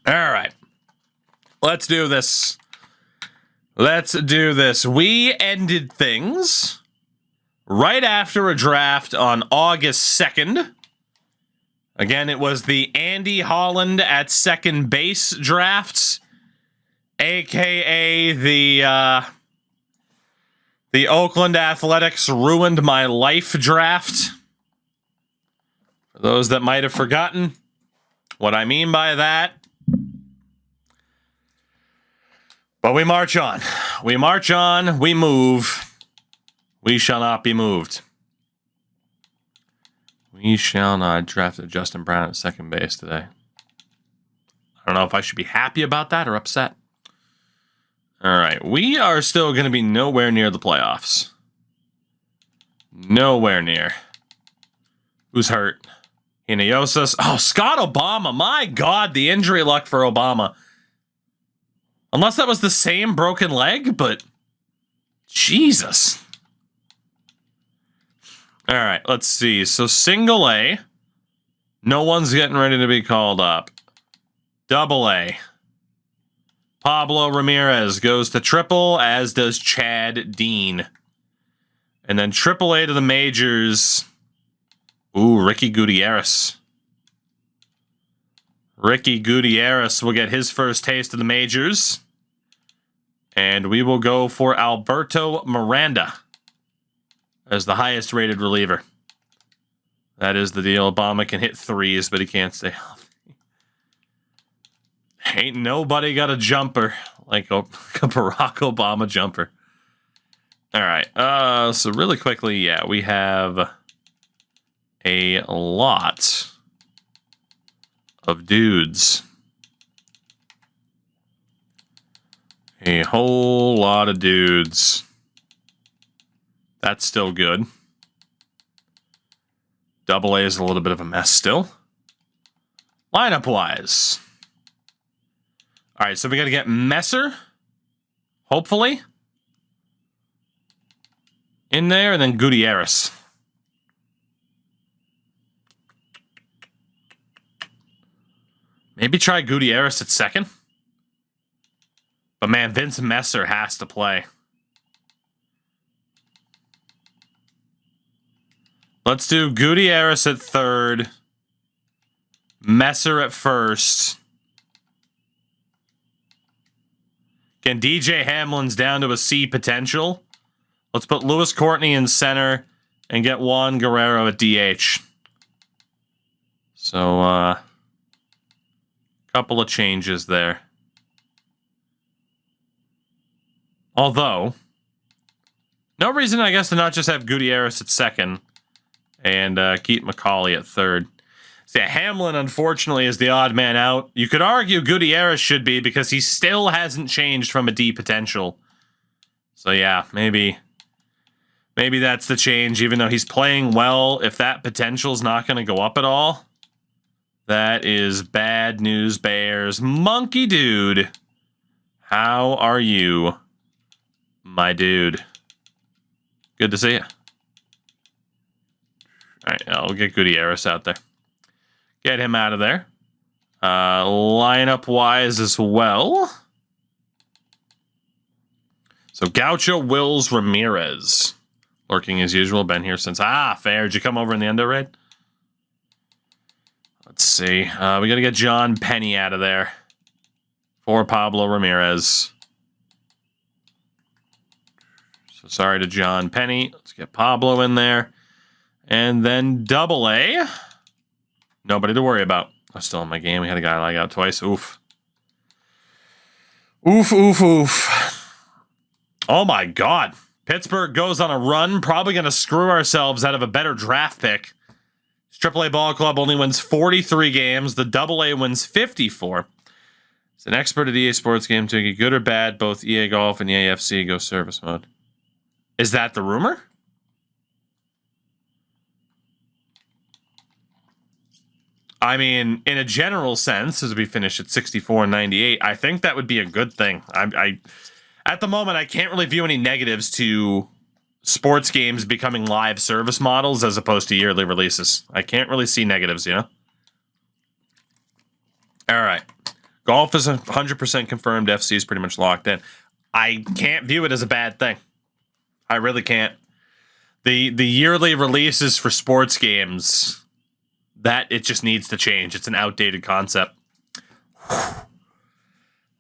All right. Let's do this. Let's do this. We ended things right after a draft on August 2nd. Again, it was the Andy Holland at second base drafts, a.k.a. the Oakland Athletics ruined my life draft. For those that might have forgotten what I mean by that. But we march on. We march on. We move. We shall not be moved. We shall not draft Justin Brown at second base today. I don't know if I should be happy about that or upset. All right. We are still going to be nowhere near the playoffs. Nowhere near. Who's hurt? Hinojosa. Oh, Scott Obama. My God, the injury luck for Obama. Unless that was the same broken leg, but Jesus. All right, let's see. So single A, no one's getting ready to be called up. Double A, Pablo Ramirez goes to triple, as does Chad Dean. And then triple A to the majors. Ooh, Ricky Gutierrez. Ricky Gutierrez will get his first taste of the majors. And we will go for Alberto Miranda as the highest rated reliever. That is the deal. Obama can hit threes, but he can't stay healthy. Ain't nobody got a jumper like a Barack Obama jumper. All right. So really quickly, yeah, we have a lot of dudes. A whole lot of dudes. That's still good. Double A is a little bit of a mess still. Lineup-wise. All right, so we got to get Messer, hopefully, in there, and then Gutierrez. Maybe try Gutierrez at second. But man, Vince Messer has to play. Let's do Gutierrez at third. Messer at first. Again, DJ Hamlin's down to a C potential. Let's put Lewis Courtney in center and get Juan Guerrero at DH. So, couple of changes there. Although, no reason, I guess, to not just have Gutierrez at second and keep McCauley at third. See, Hamlin, unfortunately, is the odd man out. You could argue Gutierrez should be because he still hasn't changed from a D potential. So, yeah, maybe that's the change, even though he's playing well. If that potential's not going to go up at all, that is bad news, Bears. Monkey Dude, how are you, my dude? Good to see you. All right, I'll get Gutierrez out there. Get him out of there. Lineup-wise as well. So Gaucho, Wills, Ramirez. Lurking as usual. Been here since... fair. Did you come over in the endo raid? Let's see. We got to get John Penny out of there. For Pablo Ramirez. So sorry to John Penny. Let's get Pablo in there. And then double A. Nobody to worry about. I'm still in my game. We had a guy lag out twice. Oof. Oof, oof, oof. Oh my God. Pittsburgh goes on a run. Probably going to screw ourselves out of a better draft pick. AAA Ball Club only wins 43 games. The AA wins 54. It's an expert at EA Sports game to get good or bad. Both EA Golf and EA FC go service mode. Is that the rumor? I mean, in a general sense, as we finish at 64 and 98, I think that would be a good thing. I at the moment, I can't really view any negatives to sports games becoming live service models as opposed to yearly releases. I can't really see negatives, you know? All right. Golf is 100% confirmed. FC is pretty much locked in. I can't view it as a bad thing. I really can't. The yearly releases for sports games, that it just needs to change. It's an outdated concept.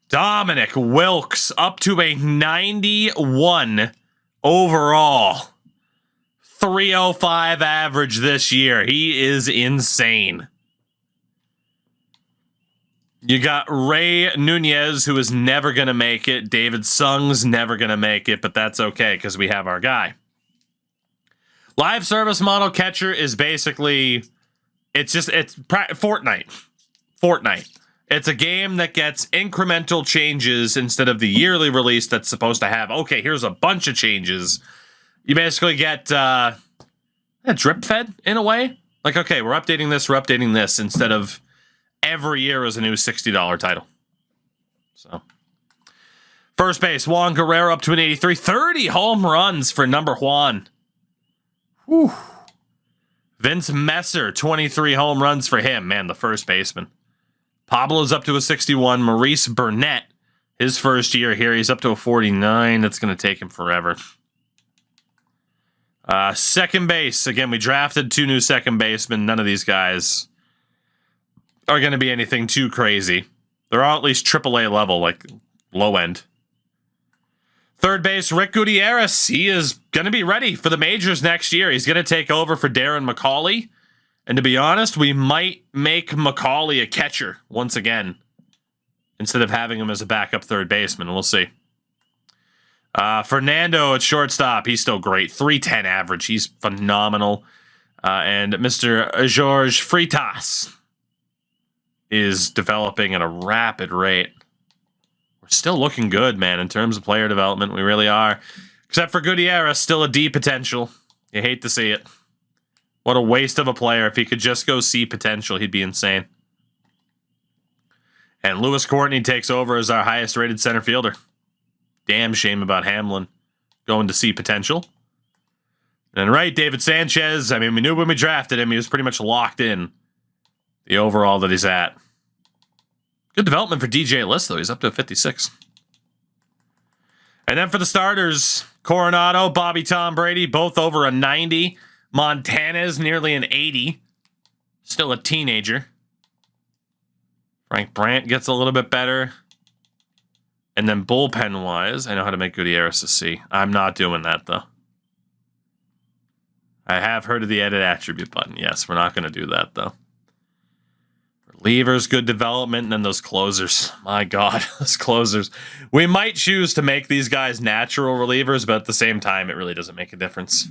Dominic Wilkes up to a 91 overall. 305 average this year. He is insane. You got Ray Nunez, who is never going to make it. David Sung's never going to make it, but that's okay because we have our guy. Live service model catcher is basically, it's Fortnite. It's a game that gets incremental changes instead of the yearly release that's supposed to have, okay, here's a bunch of changes. You basically get drip fed in a way. Like, okay, we're updating this instead of every year is a new $60 title. So, first base, Juan Guerrero up to an 83. 30 home runs for number Juan. Whew. Vince Messer, 23 home runs for him. Man, the first baseman. Pablo's up to a 61. Maurice Burnett, his first year here, he's up to a 49. That's going to take him forever. Second base. Again, we drafted 2 new second basemen. None of these guys are going to be anything too crazy. They're all at least AAA level, like low end. Third base, Rick Gutierrez. He is going to be ready for the majors next year. He's going to take over for Darren McCauley. And to be honest, we might make McCauley a catcher once again instead of having him as a backup third baseman. We'll see. Fernando at shortstop. He's still great. 310 average. He's phenomenal. And Mr. George Freitas is developing at a rapid rate. We're still looking good, man, in terms of player development. We really are. Except for Gutierrez, still a D potential. You hate to see it. What a waste of a player. If he could just go C potential, he'd be insane. And Lewis Courtney takes over as our highest rated center fielder. Damn shame about Hamlin going to C potential. And right, David Sanchez. I mean, we knew when we drafted him, he was pretty much locked in the overall that he's at. Good development for DJ List, though. He's up to a 56. And then for the starters, Coronado, Bobby Tom Brady, both over a 90. Montana's nearly an 80. Still a teenager. Frank Brandt gets a little bit better. And then bullpen-wise, I know how to make Gutierrez a C. I'm not doing that, though. I have heard of the edit attribute button. Yes, we're not going to do that, though. Relievers, good development, and then those closers. My God, those closers. We might choose to make these guys natural relievers, but at the same time, it really doesn't make a difference.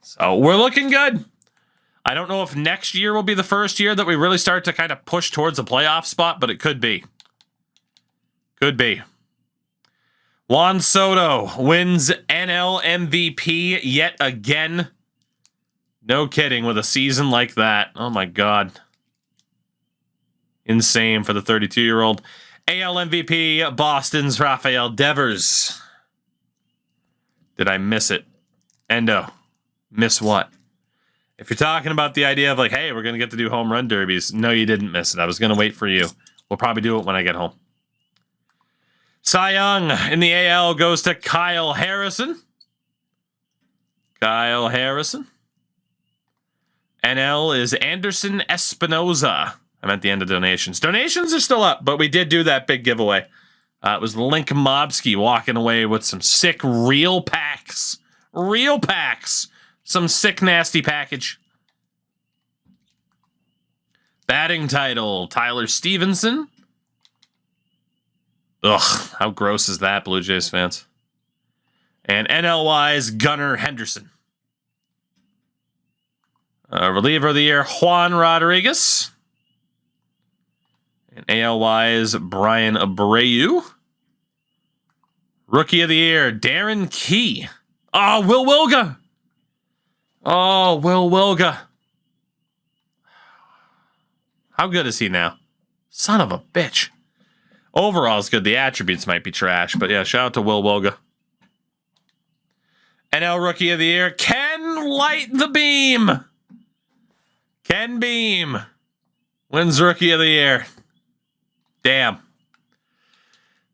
So we're looking good. I don't know if next year will be the first year that we really start to kind of push towards a playoff spot, but it could be. Could be. Juan Soto wins NL MVP yet again. No kidding, with a season like that. Oh my God. Insane for the 32-year-old. AL MVP, Boston's Rafael Devers. Did I miss it? Endo. Miss what? If you're talking about the idea of like, hey, we're going to get to do home run derbies. No, you didn't miss it. I was going to wait for you. We'll probably do it when I get home. Cy Young in the AL goes to Kyle Harrison. Kyle Harrison. NL is Anderson Espinoza. I'm at the end of donations. Donations are still up, but we did do that big giveaway. It was Link Mobsky walking away with some sick real packs. Real packs. Some sick, nasty package. Batting title, Tyler Stevenson. Ugh, how gross is that, Blue Jays fans? And NL-wise, Gunnar Henderson. Reliever of the year, Juan Rodriguez. And AL-wise, Brian Abreu. Rookie of the year, Darren Key. Oh, Will Wilga. Oh, Will Wilga. How good is he now? Son of a bitch. Overall, it's good. The attributes might be trash, but yeah, shout out to Will Wilga. NL Rookie of the Year, Ken Light the Beam. Ken Beam wins Rookie of the Year. Damn.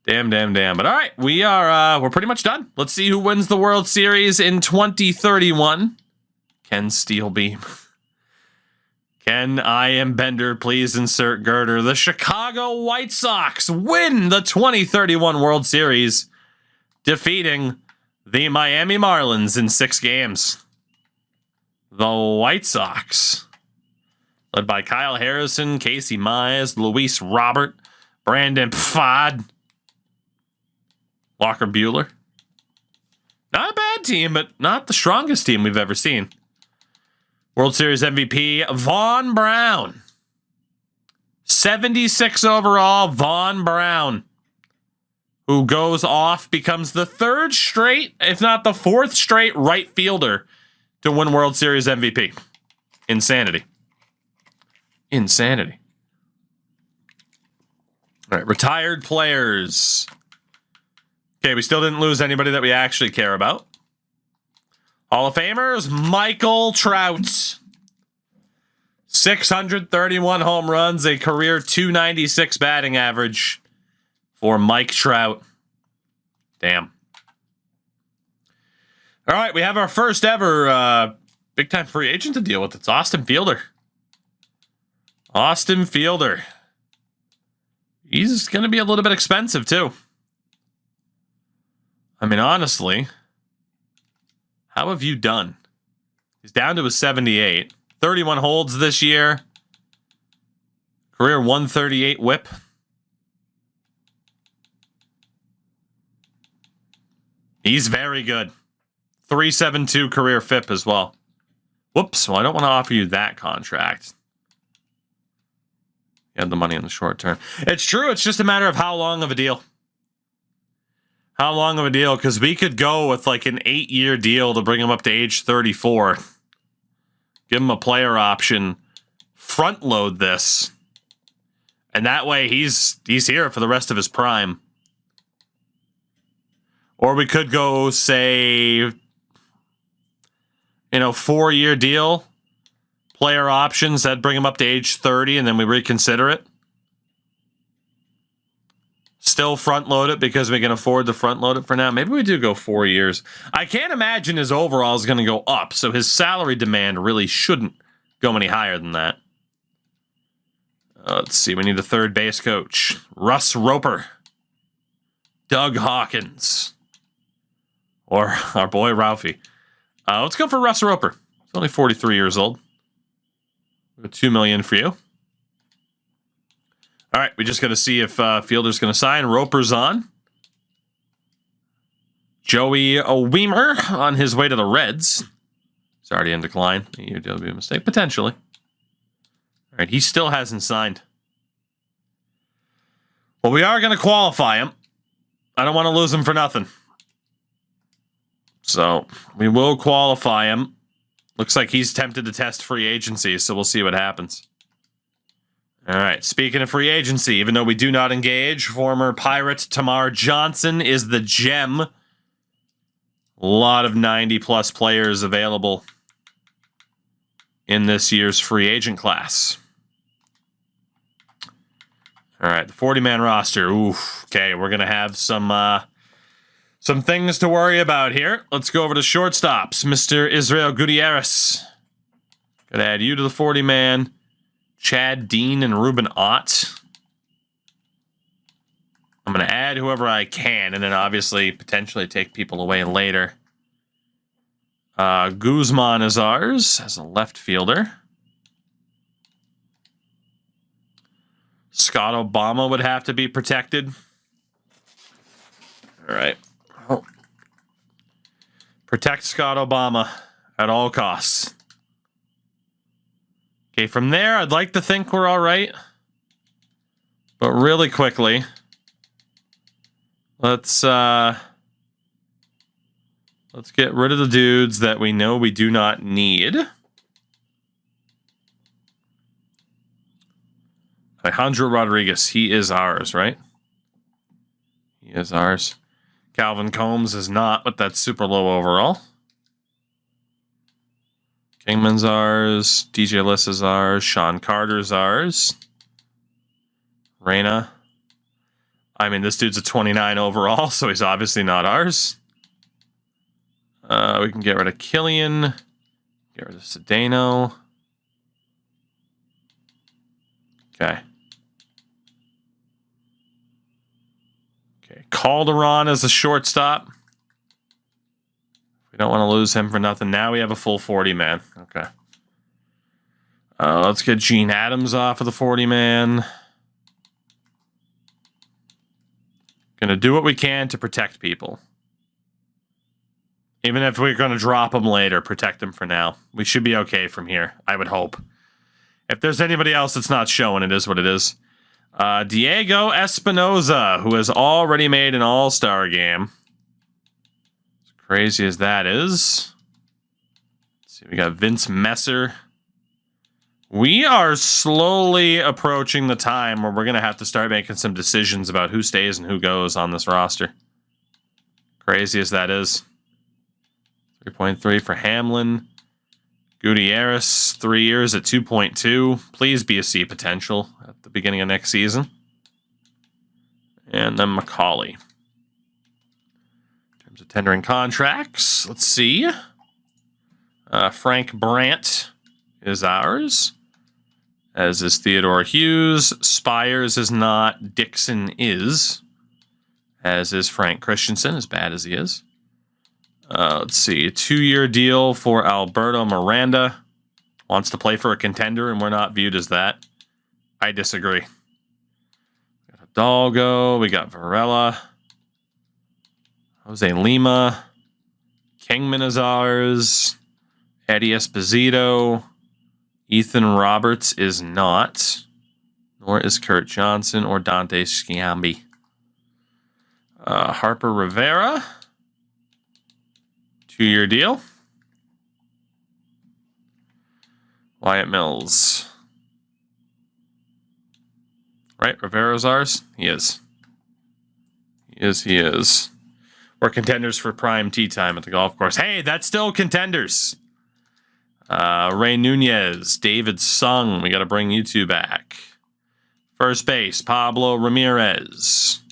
Damn. But all right, we're pretty much done. Let's see who wins the World Series in 2031. Ken Steelbeam. Ken I Am Bender, please insert girder. The Chicago White Sox win the 2031 World Series, defeating the Miami Marlins in 6 games. The White Sox, led by Kyle Harrison, Casey Mize, Luis Robert, Brandon Pfad, Walker Buehler. Not a bad team, but not the strongest team we've ever seen. World Series MVP, Vaughn Brown. 76 overall, Vaughn Brown, who goes off, becomes the 3rd straight, if not the 4th straight right fielder to win World Series MVP. Insanity. All right, retired players. Okay, we still didn't lose anybody that we actually care about. Hall of Famers, Michael Trout. 631 home runs, a career .296 batting average for Mike Trout. Damn. All right, we have our first ever big-time free agent to deal with. It's Austin Fielder. He's going to be a little bit expensive, too. I mean, honestly, how have you done? He's down to a 78. 31 holds this year. Career 138 whip. He's very good. 372 career FIP as well. Whoops, well, I don't want to offer you that contract. You have the money in the short term. It's true, it's just a matter of how long of a deal. How long of a deal? Because we could go with like an 8-year deal to bring him up to age 34. Give him a player option. Front load this. And that way he's here for the rest of his prime. Or we could go, say, 4-year deal. Player options, that'd bring him up to age 30, and then we reconsider it. Still front load it because we can afford to front load it for now. Maybe we do go 4 years. I can't imagine his overall is going to go up, so his salary demand really shouldn't go any higher than that. Let's see, we need a third base coach. Russ Roper. Doug Hawkins. Or our boy Ralphie. Let's go for Russ Roper. He's only 43 years old. We got $2 million for you. All right, we just got to see if Fielder's going to sign. Roper's on. Joey Weimer on his way to the Reds. He's already in decline. It'll be a mistake, potentially. All right, he still hasn't signed. Well, we are going to qualify him. I don't want to lose him for nothing. So we will qualify him. Looks like he's tempted to test free agency, so we'll see what happens. All right, speaking of free agency, even though we do not engage, former Pirate Tamar Johnson is the gem. A lot of 90-plus players available in this year's free agent class. All right, the 40-man roster. Oof, okay, we're going to have some things to worry about here. Let's go over to shortstops. Mr. Israel Gutierrez. Got to add you to the 40-man. Chad Dean and Ruben Ott. I'm going to add whoever I can, and then obviously potentially take people away later. Guzman is ours as a left fielder. Scott Obama would have to be protected. All right. Oh. Protect Scott Obama at all costs. Okay, from there, I'd like to think we're all right. But really quickly, let's get rid of the dudes that we know we do not need. Alejandro Rodriguez, he is ours, right? He is ours. Calvin Combs is not, but that's super low overall. Kingman's ours. DJ Liss is ours. Sean Carter's ours. Reyna. I mean, this dude's a 29 overall, so he's obviously not ours. We can get rid of Killian. Get rid of Sedano. Okay. Okay. Calderon as a shortstop. We don't want to lose him for nothing. Now we have a full 40-man. Okay. Let's get Gene Adams off of the 40-man. Gonna do what we can to protect people. Even if we're going to drop them later, protect them for now. We should be okay from here, I would hope. If there's anybody else that's not showing, it is what it is. Diego Espinoza, who has already made an all-star game. As crazy as that is. Let's see, we got Vince Messer. We are slowly approaching the time where we're going to have to start making some decisions about who stays and who goes on this roster. Crazy as that is. 3.3 for Hamlin. Gutierrez, 3 years at 2.2. Please be a C potential at the beginning of next season. And then McCauley. In terms of tendering contracts, let's see. Frank Brandt is ours, as is Theodore Hughes. Spires is not. Dixon is, as is Frank Christensen, as bad as he is. Let's see, a 2-year deal for Alberto Miranda. Wants to play for a contender, and we're not viewed as that. I disagree. We got Hidalgo, we got Varela, Jose Lima, Kingman is ours, Eddie Esposito, Ethan Roberts is not, nor is Kurt Johnson or Dante Sciambi. Harper Rivera. 2-year deal. Wyatt Mills. Right, Rivera's ours? He is. He is. We're contenders for prime tee time at the golf course. Hey, that's still contenders. Ray Nunez, David Sung. We got to bring you two back. First base, Pablo Ramirez.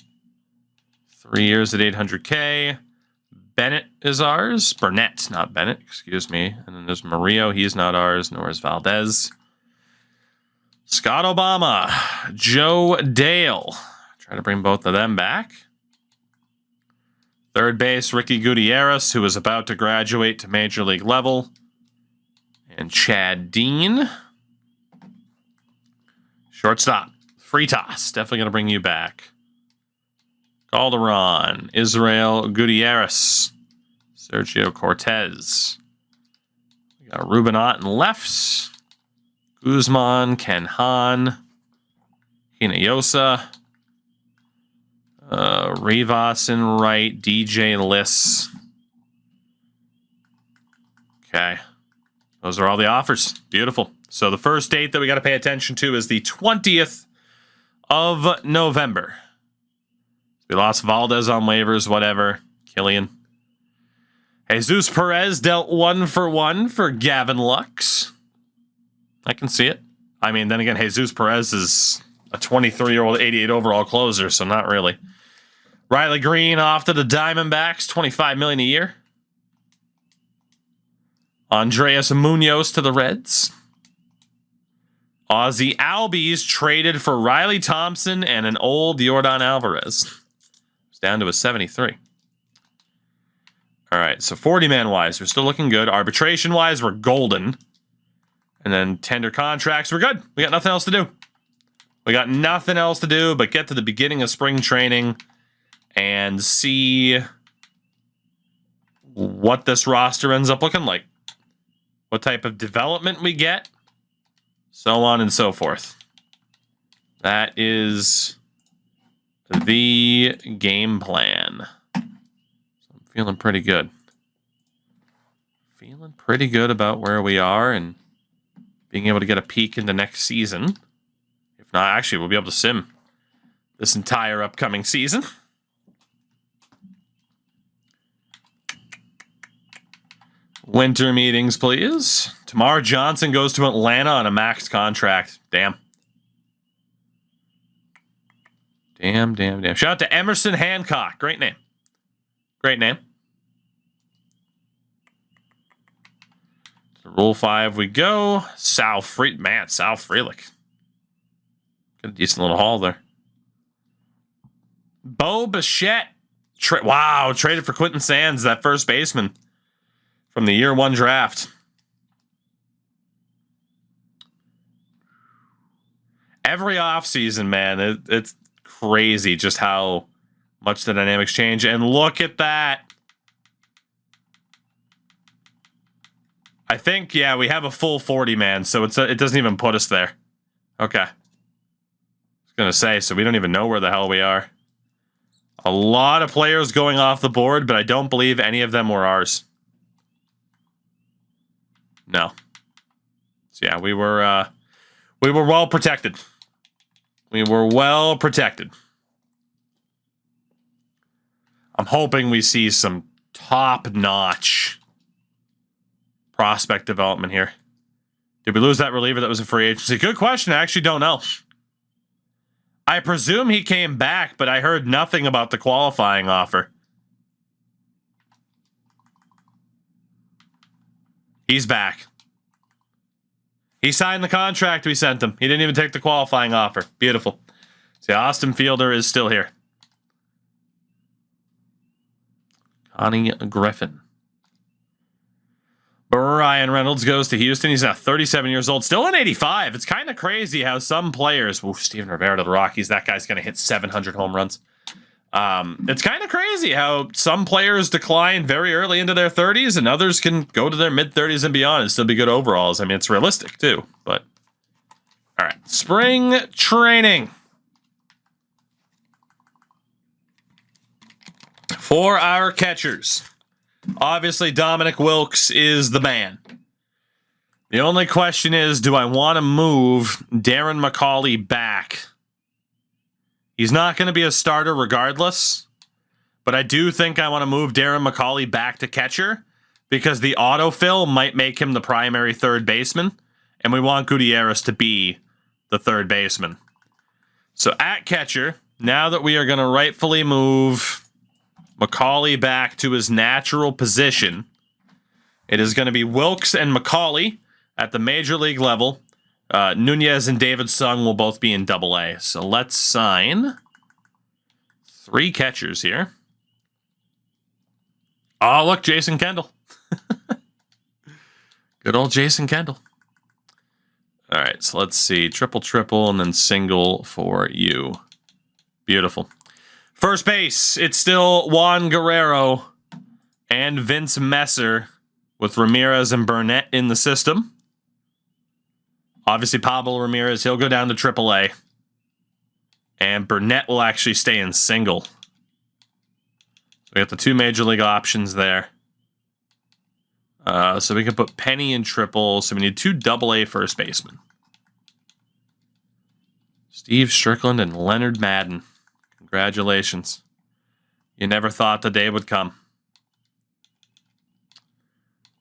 3 years at $800K. Bennett is ours. Burnett, not Bennett, excuse me. And then there's Murillo. He's not ours, nor is Valdez. Scott Obama. Joe Dale. Try to bring both of them back. Third base, Ricky Gutierrez, who is about to graduate to major league level. And Chad Dean. Shortstop. Fritas. Definitely going to bring you back. Calderon, Israel Gutierrez, Sergio Cortez. We got Rubenot in left, Guzman, Ken Han, Hinojosa, Rivas in right, DJ Liss. Okay, those are all the offers. Beautiful. So the first date that we got to pay attention to is the 20th of November. We lost Valdez on waivers, whatever. Killian. Jesus Perez dealt 1-for-1 for Gavin Lux. I can see it. I mean, then again, Jesus Perez is a 23-year-old 88 overall closer, so not really. Riley Green off to the Diamondbacks, $25 million a year. Andreas Munoz to the Reds. Ozzie Albies traded for Riley Thompson and an old Yordan Alvarez. Down to a 73. All right, so 40-man wise, we're still looking good. Arbitration wise, we're golden. And then tender contracts, we're good. We got nothing else to do. We got nothing else to do but get to the beginning of spring training and see what this roster ends up looking like. What type of development we get, so on and so forth. That is the game plan. So I'm feeling pretty good. Feeling pretty good about where we are and being able to get a peek into next season. If not, actually, we'll be able to sim this entire upcoming season. Winter meetings, please. Tamar Johnson goes to Atlanta on a max contract. Damn. Damn. Shout out to Emerson Hancock. Great name. Great name. To Rule 5 we go. Sal Frelick. Got a decent little haul there. Bo Bichette. Wow, traded for Quentin Sands, that first baseman from the year 1 draft. Every offseason, man, it's crazy just how much the dynamics change. And look at that. I think, yeah, we have a full 40 man, so it doesn't even put us there. Okay. I was going to say, so we don't even know where the hell we are. A lot of players going off the board, but I don't believe any of them were ours. No. So yeah, we were well protected. We were well protected. I'm hoping we see some top-notch prospect development here. Did we lose that reliever that was a free agency? Good question. I actually don't know. I presume he came back, but I heard nothing about the qualifying offer. He's back. He signed the contract we sent him. He didn't even take the qualifying offer. Beautiful. See, Austin Fielder is still here. Connie Griffin. Brian Reynolds goes to Houston. He's now 37 years old. Still in 85. It's kind of crazy how some players... Ooh, Steven Rivera to the Rockies. That guy's going to hit 700 home runs. It's kind of crazy how some players decline very early into their 30s and others can go to their mid-30s and beyond and still be good overalls. I mean, it's realistic, too. But, all right. Spring training. For our catchers. Obviously, Dominic Wilkes is the man. The only question is, do I want to move Darren McCauley back? He's not going to be a starter regardless, but I do think I want to move Darren McCauley back to catcher because the autofill might make him the primary third baseman, and we want Gutierrez to be the third baseman. So at catcher, now that we are going to rightfully move McCauley back to his natural position, it is going to be Wilkes and McCauley at the major league level. Nunez and David Sung will both be in Double-A. So let's sign 3 catchers here. Oh, look, Jason Kendall. Good old Jason Kendall. All right, so let's see. Triple, and then single for you. Beautiful. First base, it's still Juan Guerrero and Vince Messer with Ramirez and Burnett in the system. Obviously, Pablo Ramirez, he'll go down to Triple-A. And Burnett will actually stay in single. We got the 2 major league options there. So we can put Penny in triple. So we need 2 Double-A first basemen. Steve Strickland and Leonard Madden. Congratulations. You never thought the day would come.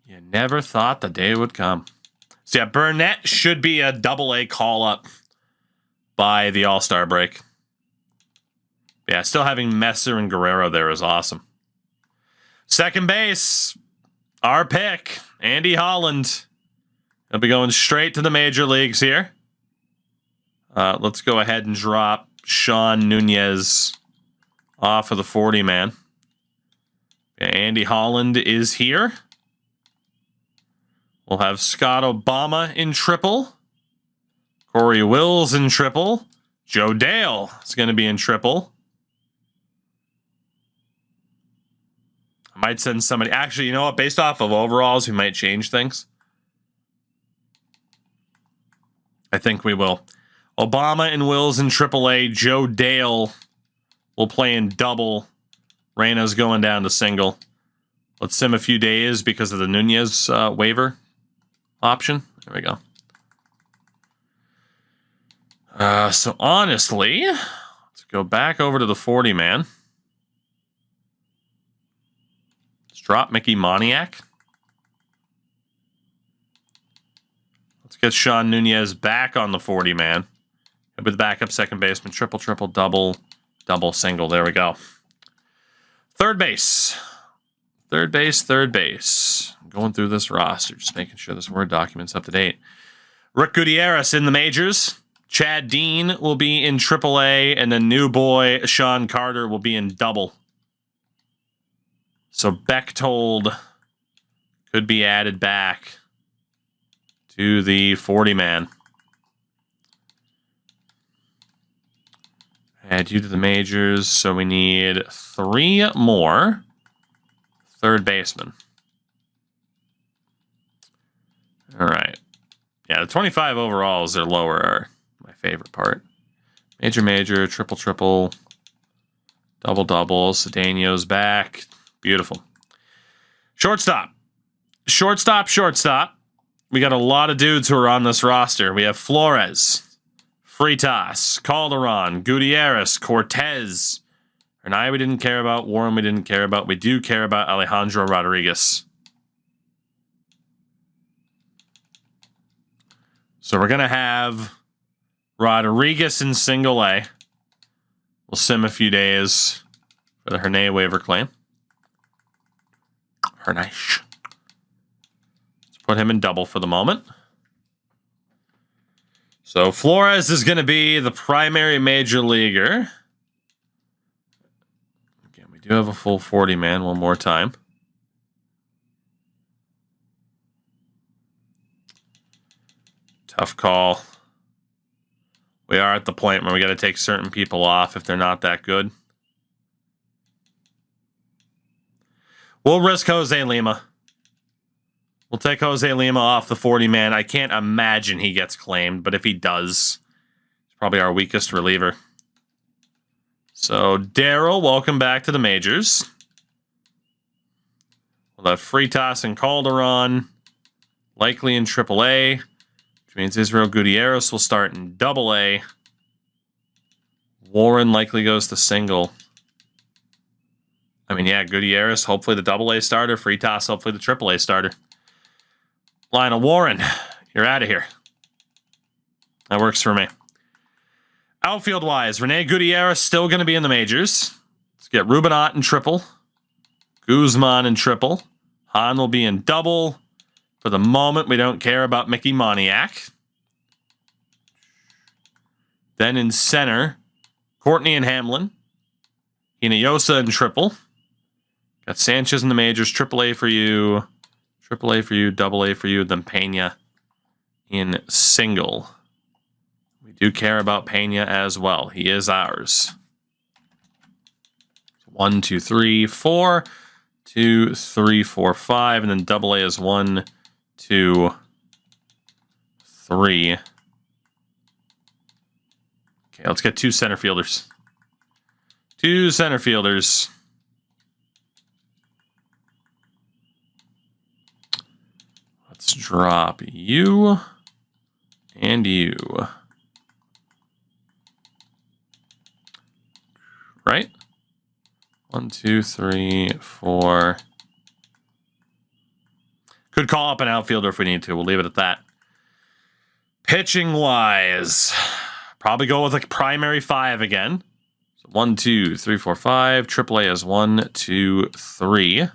You never thought the day would come. So yeah, Burnett should be a Double-A call-up by the All-Star break. Yeah, still having Messer and Guerrero there is awesome. Second base, our pick, Andy Holland. He'll be going straight to the major leagues here. Let's go ahead and drop Sean Nunez off of the 40 man. Yeah, Andy Holland is here. We'll have Scott Obama in triple. Corey Wills in triple. Joe Dale is going to be in triple. I might send somebody. Actually, you know what? Based off of overalls, we might change things. I think we will. Obama and Wills in Triple-A. Joe Dale will play in double. Reyna's going down to single. Let's sim a few days because of the Nunez waiver option. There we go. So honestly, let's go back over to the 40 man. Let's drop Mickey Moniak. Let's get Sean Nunez back on the 40 man. He'll be the backup second baseman. Triple, double. double, single. There we go. Third base. Third base. I'm going through this roster, just making sure this Word document's up to date. Rick Gutierrez in the majors. Chad Dean will be in AAA, and then new boy Sean Carter will be in double. So Bechtold could be added back to the 40-man. Add you to the majors, so we need 3 more third basemen. All right. Yeah, the 25 overalls are lower are my favorite part. Major, triple, double. Cedeno's back. Beautiful. Shortstop. We got a lot of dudes who are on this roster. We have Flores, Fritas, Calderon, Gutierrez, Cortez. Hernai we didn't care about. Warren we didn't care about. We do care about Alejandro Rodriguez. So we're going to have Rodriguez in single A. We'll sim a few days for the Hernay waiver claim. Hernay. Let's put him in double for the moment. So Flores is going to be the primary major leaguer. Again, we do have a full 40-man one more time. Tough call. We are at the point where we got to take certain people off if they're not that good. We'll risk Jose Lima. We'll take Jose Lima off the 40-man. I can't imagine he gets claimed, but if he does, he's probably our weakest reliever. So, Daryl, welcome back to the majors. We'll have Fritas and Calderon, likely in AAA, which means Israel Gutierrez will start in AA. Warren likely goes to single. I mean, yeah, Gutierrez, hopefully the AA starter. Fritas, hopefully the AAA starter. Lionel Warren, you're out of here. That works for me. Outfield-wise, Rene Gutierrez still going to be in the majors. Let's get Ruben Ott in triple. Guzman in triple. Hahn will be in double. For the moment, we don't care about Mickey Moniak. Then in center, Courtney and Hamlin. Hinojosa in triple. Got Sanchez in the majors. AAA for you. AAA for you. AA for you. Then Pena in single. We do care about Pena as well. He is ours. 1, 2, 3, 4. 2, 3, 4, 5. And then AA is 1, 2, 3. Okay, let's get 2 center fielders. 2 center fielders. Let's drop you and you. Right? 1, 2, 3, 4. Could call up an outfielder if we need to. We'll leave it at that. Pitching wise, probably go with a primary 5 again. So 1, 2, 3, 4, 5. AAA is 1, 2, 3. And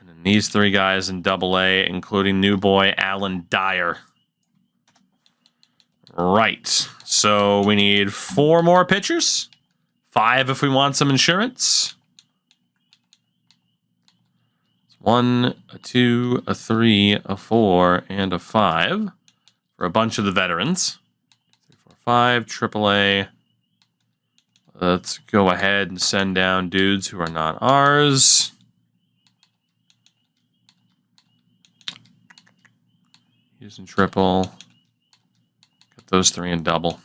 then these 3 guys in AA, including new boy Alan Dyer. Right. So we need 4 more pitchers. 5 if we want some insurance. 1, a 2, a 3, a 4, and a 5 for a bunch of the veterans. 3, 4, 5, AAA. Let's go ahead and send down dudes who are not ours. Using triple. Get those 3 in double.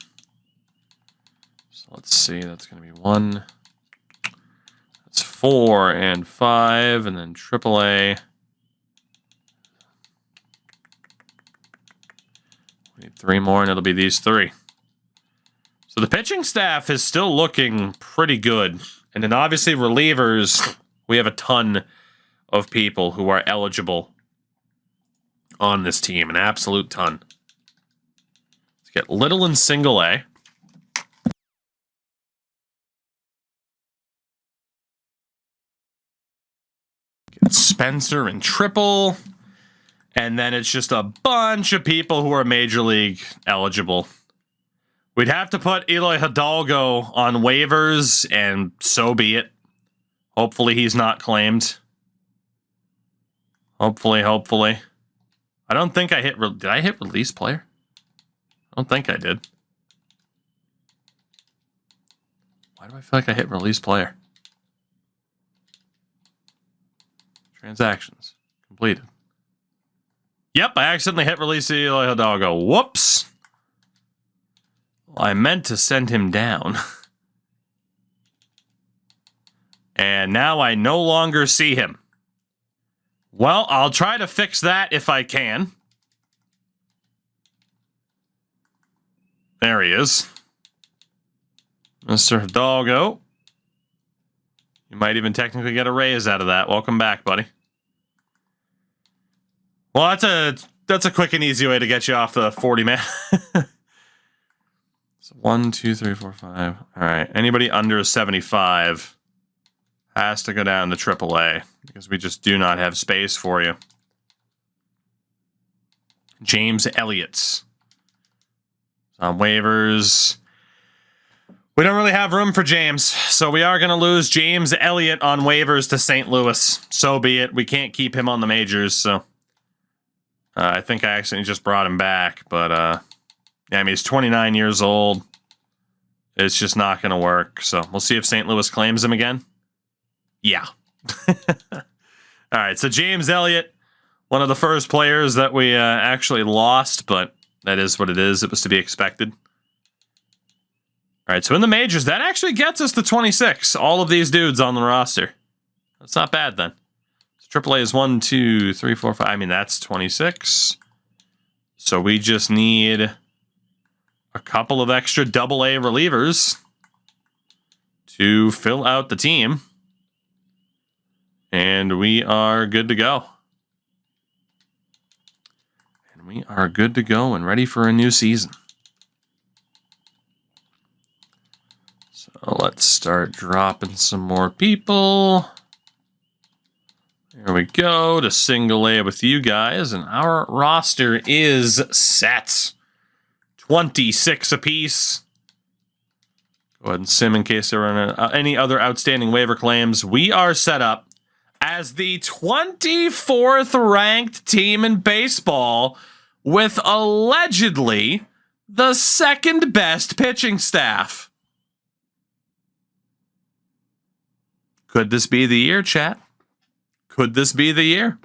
So let's see, that's going to be 1. That's 4 and 5, and then AAA. We need 3 more, and it'll be these 3. So the pitching staff is still looking pretty good. And then obviously relievers, we have a ton of people who are eligible on this team, an absolute ton. Let's get Little in single A. Spencer in triple. And then it's just a bunch of people who are Major League eligible. We'd have to put Eloy Hidalgo on waivers, and so be it. Hopefully he's not claimed. Hopefully. I don't think I hit... Did I hit release player? I don't think I did. Why do I feel like I hit release player? Transactions. Completed. Yep, I accidentally hit release Eloy Hidalgo. Whoops. Well, I meant to send him down. And now I no longer see him. Well, I'll try to fix that if I can. There he is. Mr. Hidalgo. You might even technically get a raise out of that. Welcome back, buddy. Well, that's a quick and easy way to get you off the 40-man. So 1, 2, 3, 4, 5. All right. Anybody under 75 has to go down to AAA because we just do not have space for you. James Elliott's on waivers. We don't really have room for James, so we are going to lose James Elliott on waivers to St. Louis. So be it. We can't keep him on the majors, so I think I accidentally just brought him back, but yeah, I mean, he's 29 years old. It's just not going to work, so we'll see if St. Louis claims him again. Yeah. All right, so James Elliott, one of the first players that we actually lost, but that is what it is. It was to be expected. All right, so in the majors, that actually gets us to 26. All of these dudes on the roster. That's not bad, then. So AAA is 1, 2, 3, 4, 5. I mean, that's 26. So we just need a couple of extra AA relievers to fill out the team. And we are good to go. And we are good to go and ready for a new season. So let's start dropping some more people. Here we go to single A with you guys. And our roster is set. 26 apiece. Go ahead and sim in case there are any other outstanding waiver claims. We are set up as the 24th ranked team in baseball with allegedly the second best pitching staff. Could this be the year, chat? Could this be the year?